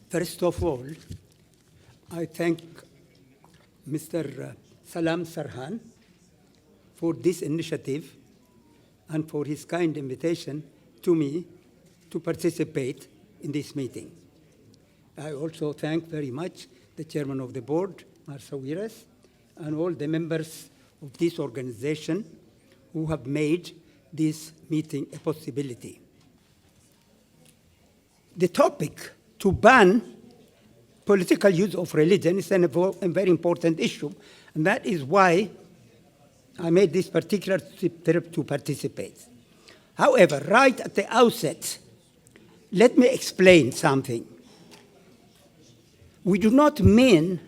First of all, I thank Mr. Salam Sarhan for this initiative and for his kind invitation to me to participate in this meeting. I also thank very much the chairman of the board, Marcia Wiras, and all the members of this organization who have made this meeting a possibility. The topic to ban political use of religion is a very important issue, and that is why I made this particular trip to participate. However, right at the outset, let me explain something. We do not mean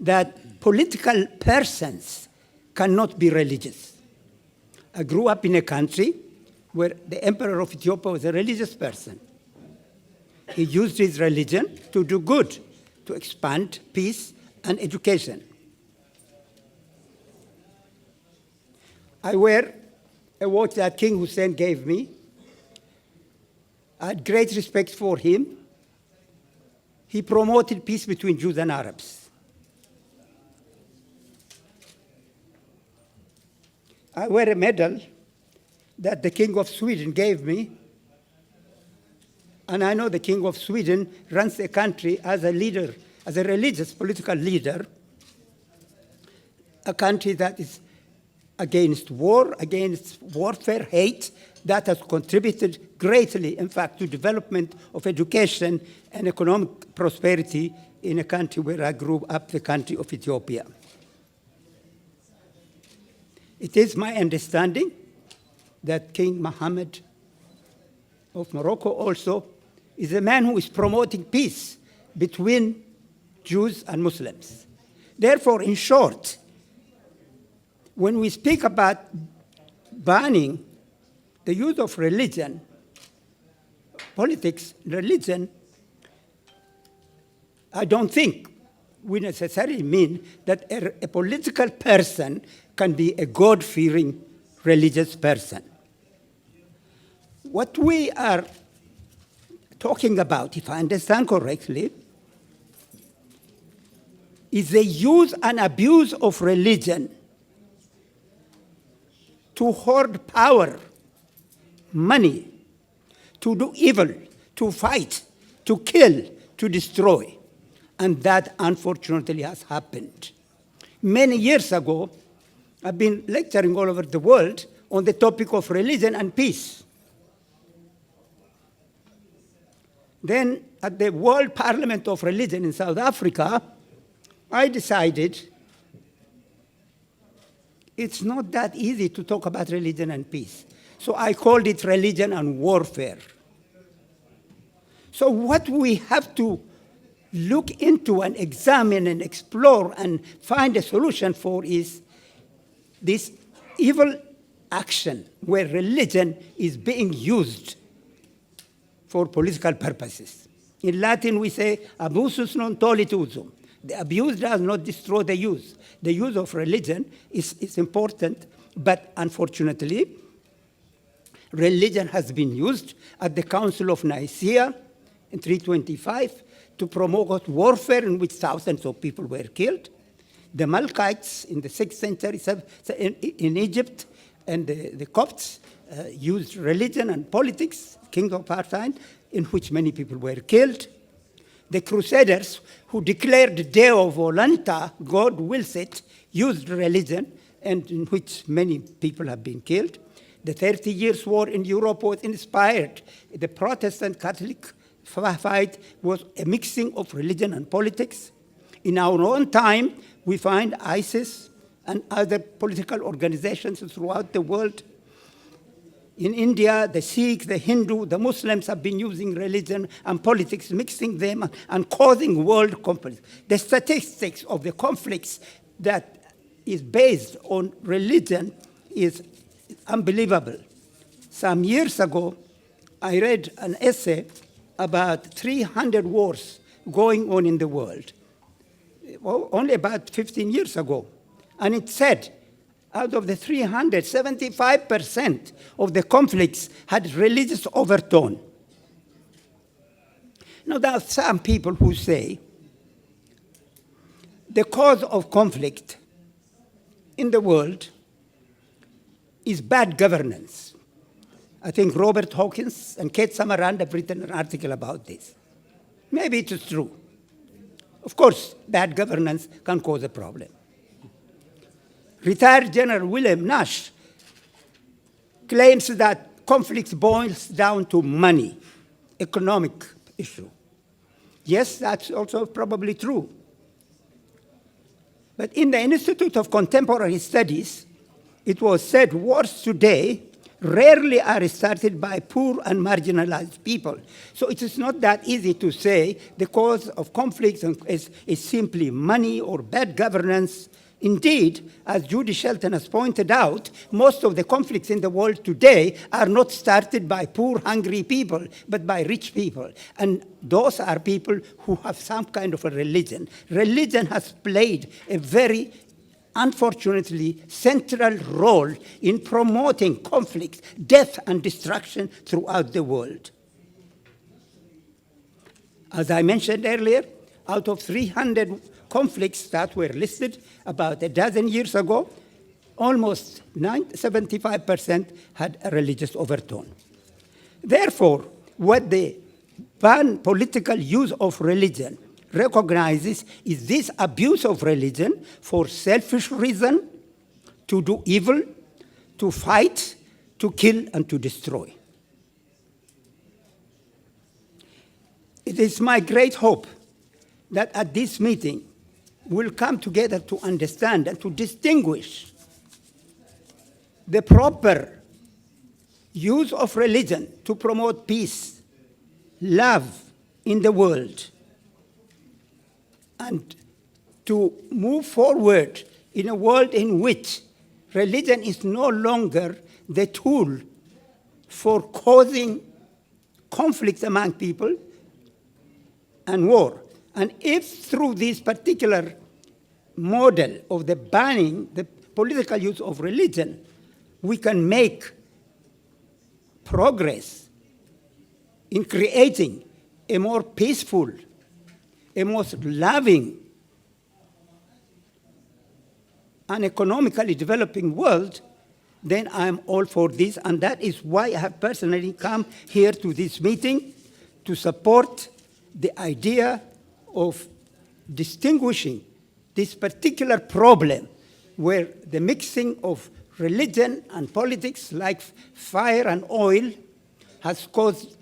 that political persons cannot be religious. I grew up in a country where the emperor of Ethiopia was a religious person. He used his religion to do good, to expand peace and education. I wear a watch that King Hussein gave me. I had great respect for him. He promoted peace between Jews and Arabs. I wear a medal that the King of Sweden gave me. And I know the King of Sweden runs a country as a leader, as a religious political leader, a country that is against war, against warfare, hate, that has contributed greatly, in fact, to development of education and economic prosperity in a country where I grew up, the country of Ethiopia. It is my understanding that King Mohammed of Morocco also is a man who is promoting peace between Jews and Muslims. Therefore, in short, when we speak about banning the use of religion, politics, religion, I don't think we necessarily mean that a political person can be a God-fearing religious person. What we are talking about, if I understand correctly, is the use and abuse of religion to hoard power, money, to do evil, to fight, to kill, to destroy. And that, unfortunately, has happened. Many years ago, I've been lecturing all over the world on the topic of religion and peace. Then, at the World Parliament of Religion in South Africa, I decided it's not that easy to talk about religion and peace. So I called it religion and warfare. So what we have to look into and examine and explore and find a solution for is this evil action where religion is being used for political purposes. In Latin, we say, abusus non tollit usum. The abuse does not destroy the use. The use of religion is important, but unfortunately, religion has been used at the Council of Nicaea in 325 to promote warfare in which thousands of people were killed. The Malkites in the 6th century in Egypt and the Copts used religion and politics, King of Parthian, in which many people were killed. The Crusaders, who declared Deo Voluntas, God wills it, used religion, and in which many people have been killed. The 30 Years' War in Europe was inspired. The Protestant-Catholic fight was a mixing of religion and politics. In our own time, we find ISIS and other political organizations throughout the world. In India, the Sikh, the Hindu, the Muslims have been using religion and politics, mixing them and causing world conflicts. The statistics of the conflicts that is based on religion is unbelievable. Some years ago, I read an essay about 300 wars going on in the world, only about 15 years ago. And it said, out of the 300, 75% of the conflicts had religious overtone. Now, there are some people who say the cause of conflict in the world is bad governance. I think Robert Hawkins and Kate Summerand have written an article about this. Maybe it is true. Of course, bad governance can cause a problem. Retired General William Nash claims that conflict boils down to money, economic issue. Yes, that's also probably true. But in the Institute of Contemporary Studies, it was said wars today rarely are started by poor and marginalized people. So it is not that easy to say the cause of conflicts is simply money or bad governance. Indeed, as Judy Shelton has pointed out, most of the conflicts in the world today are not started by poor, hungry people, but by rich people. And those are people who have some kind of a religion. Religion has played a very, unfortunately, central role in promoting conflict, death, and destruction throughout the world. As I mentioned earlier, out of 300 conflicts that were listed about a dozen years ago, almost 75% had a religious overtone. Therefore, what the ban political use of religion recognizes is this abuse of religion for selfish reason, to do evil, to fight, to kill, and to destroy. It is my great hope that at this meeting, we'll come together to understand and to distinguish the proper use of religion to promote peace, love in the world, and to move forward in a world in which religion is no longer the tool for causing conflicts among people and war. And if through this particular model of the banning the political use of religion, we can make progress in creating a more peaceful, a more loving, and economically developing world, then I'm all for this. And that is why I have personally come here to this meeting to support the idea of distinguishing this particular problem where the mixing of religion and politics, like fire and oil, has caused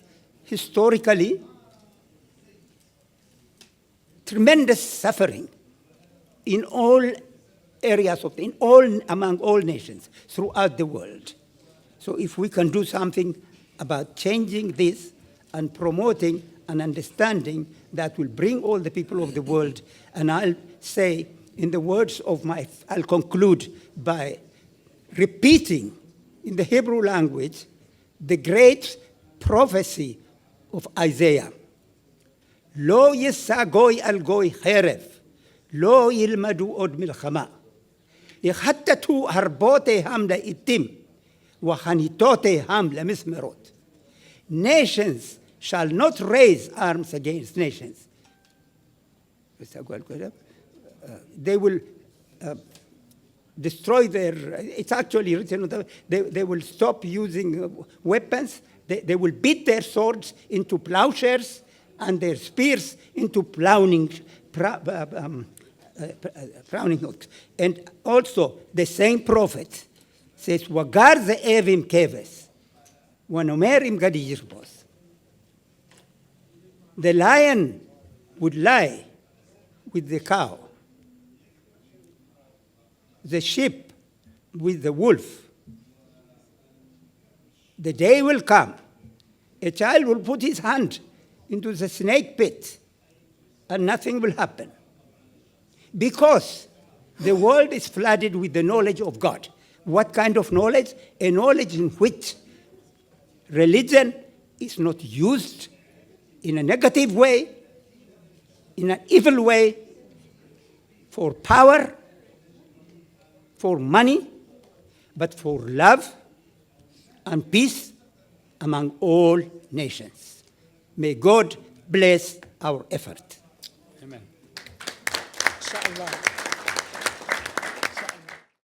historically tremendous suffering in all areas among all nations throughout the world. So if we can do something about changing this and promoting an understanding that will bring all the people of the world, and I'll say, in the words of I'll conclude by repeating in the Hebrew language the great prophecy of Isaiah. Lo yisa goy al goy kheref, lo yilmadu od milchama. Yakhattatu harbote ham la itim, wa chanitote ham la mismerot. Nations shall not raise arms against nations. They will destroy it's actually written, they will stop using weapons, they will beat their swords into plowshares and their spears into plowing hooks. And also, the same prophet says, Wagar ze'evim keves, wanomerim gadi yirbos. The lion would lie with the cow, the sheep with the wolf. The day will come, a child will put his hand into the snake pit and nothing will happen. Because the world is flooded with the knowledge of God. What kind of knowledge? A knowledge in which religion is not used in a negative way, in an evil way, for power, for money, but for love and peace among all nations. May God bless our effort. Amen. إن شاء الله.